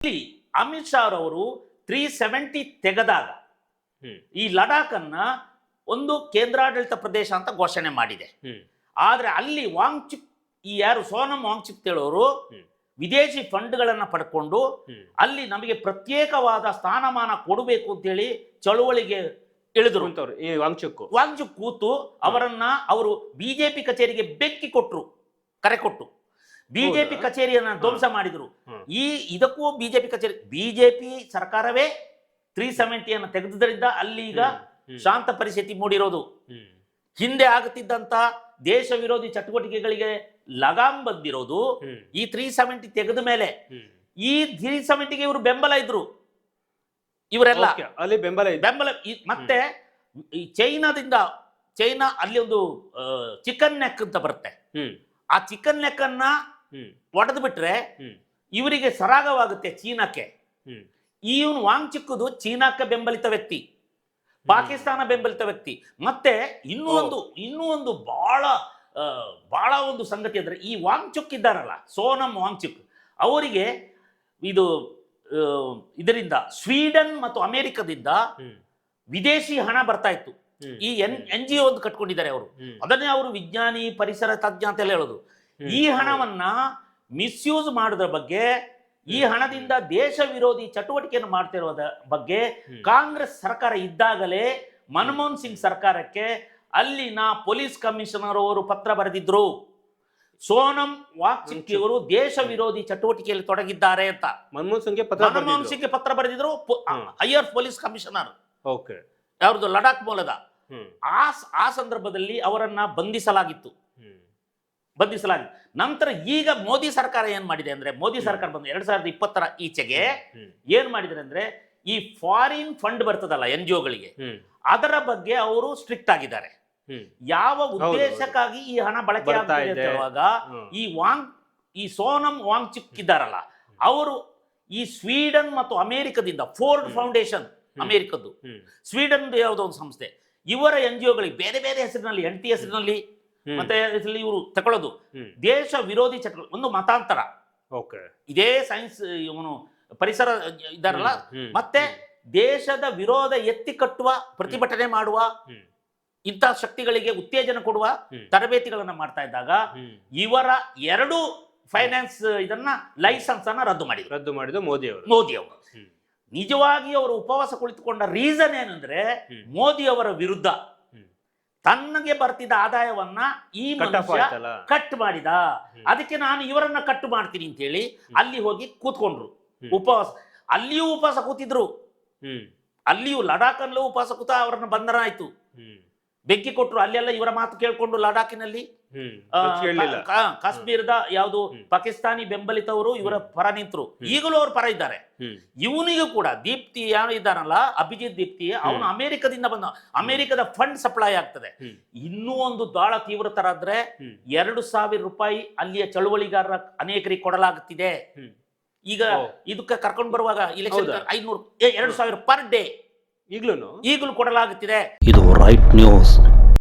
ಇಲ್ಲಿ ಅಮಿತ್ ಶಾ ಅವರು 370 ತೆಗೆದಾಗ ಈ ಲಡಾಖ್ ಅನ್ನ ಒಂದು ಕೇಂದ್ರಾಡಳಿತ ಪ್ರದೇಶ ಅಂತ ಘೋಷಣೆ ಮಾಡಿದೆ. ಆದ್ರೆ ಅಲ್ಲಿ ವಾಂಗ್ಚುಕ್ ಈ ಯಾರು ಸೋನಂ ವಾಂಗ್ಚುಕ್ ಹೇಳೋರು ವಿದೇಶಿ ಫಂಡ್ಗಳನ್ನ ಪಡ್ಕೊಂಡು ಅಲ್ಲಿ ನಮಗೆ ಪ್ರತ್ಯೇಕವಾದ ಸ್ಥಾನಮಾನ ಕೊಡಬೇಕು ಅಂತ ಹೇಳಿ ಚಳುವಳಿಗೆ ಇಳಿದ್ರು. ಈ ವಾಂಗ್ಚುಕ್ ಕೂತು ಅವರನ್ನ ಅವರು ಬಿಜೆಪಿ ಕಚೇರಿಗೆ ಬೆಂಕಿ ಕೊಟ್ರು, ಕರೆ ಕೊಟ್ಟು ಬಿಜೆಪಿ ಕಚೇರಿಯನ್ನ ಧ್ವಂಸ ಮಾಡಿದ್ರು. ಇದಕ್ಕೂ ಬಿಜೆಪಿ ಸರ್ಕಾರವೇ 370 ತೆಗೆದುದರಿಂದ ಅಲ್ಲಿ ಈಗ ಶಾಂತ ಪರಿಸ್ಥಿತಿ ಮೂಡಿರೋದು. ಹಿಂದೆ ಆಗುತ್ತಿದ್ದಂತ ದೇಶ ವಿರೋಧಿ ಚಟುವಟಿಕೆಗಳಿಗೆ ಲಗಾಮ್ ಬಂದಿರೋದು ಈ 370 ತೆಗೆದ ಮೇಲೆ. ಈ 370ಗೆ ಇವರು ಬೆಂಬಲ ಇದ್ರು, ಇವರೆಲ್ಲ ಅಲ್ಲಿ ಬೆಂಬಲ. ಮತ್ತೆ ಈ ಚೈನಾ ಅಲ್ಲಿ ಒಂದು ಚಿಕನ್ ನೆಕ್ ಅಂತ ಬರುತ್ತೆ, ಆ ಚಿಕನ್ ನೆಕ್ ಅನ್ನ ಒಡೆದು ಬಿಟ್ರೆ ಇವರಿಗೆ ಸರಾಗವಾಗುತ್ತೆ ಚೀನಾಕ್ಕೆ. ಇವನು ವಾಂಗ್ಚುಕ್ದು ಚೀನಾಕ್ಕೆ ಬೆಂಬಲಿತ ವ್ಯಕ್ತಿ, ಪಾಕಿಸ್ತಾನ ಬೆಂಬಲಿತ ವ್ಯಕ್ತಿ. ಮತ್ತೆ ಇನ್ನೂ ಒಂದು ಬಹಳ ಒಂದು ಸಂಗತಿ ಅಂದ್ರೆ ಈ ವಾಂಗ್ಚುಕ್ ಇದ್ದಾರಲ್ಲ, ಸೋನಂ ವಾಂಗ್ಚುಕ್ ಅವರಿಗೆ ಇದರಿಂದ ಸ್ವೀಡನ್ ಮತ್ತು ಅಮೆರಿಕದಿಂದ ವಿದೇಶಿ ಹಣ ಬರ್ತಾ ಇತ್ತು. ಈ NGO ಒಂದು ಕಟ್ಕೊಂಡಿದ್ದಾರೆ ಅವರು, ಅದನ್ನೇ ಅವರು ವಿಜ್ಞಾನಿ ಪರಿಸರ ತಜ್ಞ ಅಂತೆಲ್ಲ ಹೇಳೋದು. ಈ ಹಣವನ್ನ ಮಿಸ್ಯೂಸ್ ಮಾಡೋದ್ರ ಬಗ್ಗೆ, ಈ ಹಣದಿಂದ ದೇಶ ವಿರೋಧಿ ಚಟುವಟಿಕೆಯನ್ನು ಮಾಡ್ತಿರೋದ ಬಗ್ಗೆ ಕಾಂಗ್ರೆಸ್ ಸರ್ಕಾರ ಇದ್ದಾಗಲೇ ಮನಮೋಹನ್ ಸಿಂಗ್ ಸರ್ಕಾರಕ್ಕೆ ಅಲ್ಲಿನ ಪೊಲೀಸ್ ಕಮಿಷನರ್ ಅವರು ಪತ್ರ ಬರೆದಿದ್ರು. ಸೋನಂ ವಾಂಗ್ಚುಕ್ ಅವರು ದೇಶ ವಿರೋಧಿ ಚಟುವಟಿಕೆಯಲ್ಲಿ ತೊಡಗಿದ್ದಾರೆ ಅಂತ ಮನಮೋಹನ್ ಸಿಂಗ್ಗೆ ಪತ್ರ ಬರೆದಿದ್ರು. ಹೈಯರ್ ಪೊಲೀಸ್ ಕಮಿಷನರ್ ಯಾವ್ದು ಲಡಾಖ್ ಮೂಲದ. ಆ ಸಂದರ್ಭದಲ್ಲಿ ಅವರನ್ನ ಬಂಧಿಸಲಾಗಿತ್ತು. ನಂತರ ಈಗ ಮೋದಿ ಸರ್ಕಾರ ಏನ್ ಮಾಡಿದೆ ಅಂದ್ರೆ, ಮೋದಿ ಸರ್ಕಾರ ಬಂದು 2020 ಈಚೆಗೆ ಏನ್ ಮಾಡಿದ್ರೆ ಅಂದ್ರೆ, ಈ ಫಾರಿನ್ ಫಂಡ್ ಬರ್ತದಲ್ಲ NGOಗಳಿಗೆ, ಅದರ ಬಗ್ಗೆ ಅವರು ಸ್ಟ್ರಿಕ್ಟ್ ಆಗಿದ್ದಾರೆ. ಯಾವ ಉದ್ದೇಶಕ್ಕಾಗಿ ಈ ಹಣ ಬಳಕೆ ಆಗ್ತಿದೆ ಅಂತ ಹೇಳುವಾಗ ಈ ಸೋನಂ ವಾಂಗ್ಚುಕ್ ಇದ್ದಾರಲ್ಲ, ಅವರು ಈ ಸ್ವೀಡನ್ ಮತ್ತು ಅಮೆರಿಕದಿಂದ ಫೋರ್ಡ್ ಫೌಂಡೇಶನ್, ಅಮೆರಿಕದ್ದು, ಸ್ವೀಡನ್ ಯಾವುದೋ ಒಂದು ಸಂಸ್ಥೆ, ಇವರ NGOಗಳಿಗೆ ಬೇರೆ ಬೇರೆ ಹೆಸರಿನಲ್ಲಿ, NT ಹೆಸರಿನಲ್ಲಿ ಮತ್ತೆ ಇವರು ತಗೊಳ್ಳೋದು ದೇಶ ವಿರೋಧಿ ಚಟುವಟಿಕೆ, ಒಂದು ಮತಾಂತರ, ಇದೇ ಸೈನ್ಸ್ ಇವನು ಪರಿಸರ ಇದ್ದಾರಲ್ಲ, ಮತ್ತೆ ದೇಶದ ವಿರೋಧ ಎತ್ತಿ ಕಟ್ಟುವ, ಪ್ರತಿಭಟನೆ ಮಾಡುವ ಇಂಥ ಶಕ್ತಿಗಳಿಗೆ ಉತ್ತೇಜನ ಕೊಡುವ ತರಬೇತಿಗಳನ್ನ ಮಾಡ್ತಾ ಇದ್ದಾಗ ಇವರ 2 ಫೈನಾನ್ಸ್ ಲೈಸೆನ್ಸ್ ಅನ್ನ ರದ್ದು ಮಾಡಿದ್ರು ಮೋದಿ ಅವರು. ನಿಜವಾಗಿ ಅವರು ಉಪವಾಸ ಕುಳಿತುಕೊಂಡ ರೀಸನ್ ಏನಂದ್ರೆ, ಮೋದಿ ಅವರ ವಿರುದ್ಧ ತನ್ನಗೆ ಬರ್ತಿದ್ದ ಆದಾಯವನ್ನ ಈ ಮನುಷ್ಯ ಕಟ್ ಮಾಡಿದ, ಅದಕ್ಕೆ ನಾನು ಇವರನ್ನ ಕಟ್ ಮಾಡ್ತೀನಿ ಅಂತ ಹೇಳಿ ಅಲ್ಲಿ ಹೋಗಿ ಕೂತ್ಕೊಂಡ್ರು ಉಪವಾಸ. ಅಲ್ಲಿಯೂ ಉಪವಾಸ ಕೂತಿದ್ರು, ಅಲ್ಲಿಯೂ ಲಡಾಖ್ ಅಲ್ಲೂ ಉಪವಾಸ ಕೂತ ಅವರನ್ನ ಬಂಧನ ಆಯ್ತು, ಬೆಂಕಿ ಕೊಟ್ರು. ಅಲ್ಲೆಲ್ಲ ಇವರ ಮಾತು ಕೇಳ್ಕೊಂಡು ಲಡಾಖಿನಲ್ಲಿ ಕಾಶ್ಮೀರದ ಯಾವುದು ಪಾಕಿಸ್ತಾನಿ ಬೆಂಬಲಿತವರು ಇವರ ಪರ ನಿಂತರು. ಈಗಲೂ ಅವ್ರ ಪರ ಇದ್ದಾರೆ. ಇವನಿಗೂ ಕೂಡ ದೀಪ್ತಿ ಯಾರು ಇದ್ದಾನಲ್ಲ, ಅಭಿಜಿತ್ ದೀಪ್ತಿ, ಅವನು ಅಮೆರಿಕದಿಂದ ಬಂದ, ಅಮೆರಿಕದ ಫಂಡ್ ಸಪ್ಲೈ ಆಗ್ತದೆ. ಇನ್ನೂ ಒಂದು ದಾಳ ತೀವ್ರತರ ಆದ್ರೆ 2,000 ರೂಪಾಯಿ ಅಲ್ಲಿಯ ಚಳುವಳಿಗಾರರ ಅನೇಕರಿಗೆ ಕೊಡಲಾಗುತ್ತಿದೆ. ಈಗ ಇದಕ್ಕೆ ಕರ್ಕೊಂಡು ಬರುವಾಗ ಇಲೆಕ್ಷನ್ 2,000 ಪರ್ ಡೇ ಈಗಲೂ ಕೊಡಲಾಗುತ್ತಿದೆ. ಇದು ರೈಟ್ ನ್ಯೂಸ್.